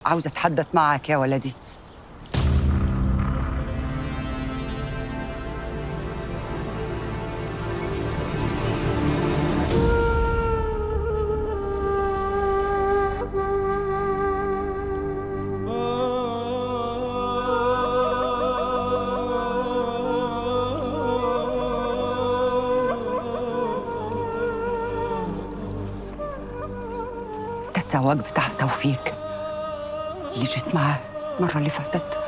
عاوزة أتحدث معك يا ولدي. ده السواق بتاع توفيق اللي جيت معاه المرة اللي فاتت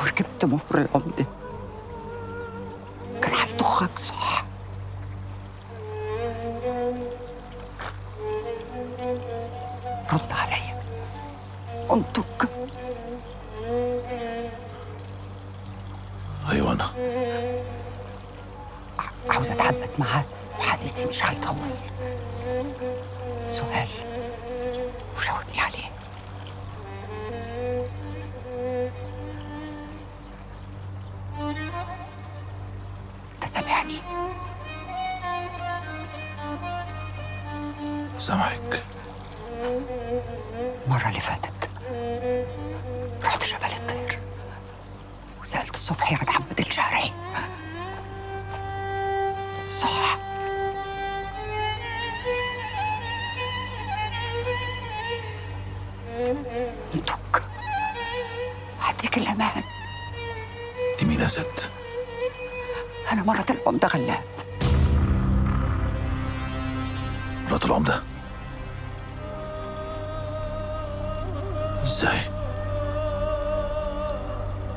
وركبت مهر العمدة، كان هيطخك صح. رد عليا انطق. ايوه انا عاوزة أتحدث معاك وحديثي مش هيطول. سؤال وجاوبني عليه. أنت سامعني؟ سامعك. المرة اللي فاتت رحت جبل الطير وسألت صبحي عن محمد الجاري، صح؟ انطق، هديك الأمان. دي مين يا ست؟ أنا مرة العمدة غلاب. مرات العمدة؟ ازاي؟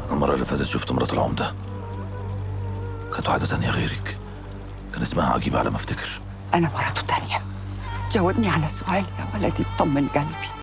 أنا المرة اللي فاتت شفت مرات العمدة، كانت واحدة تانية غيرك، كان اسمها عجيبة على ما افتكر. أنا مرته تانية. جاوبني على سؤال يا ولدي وطمن قلبي.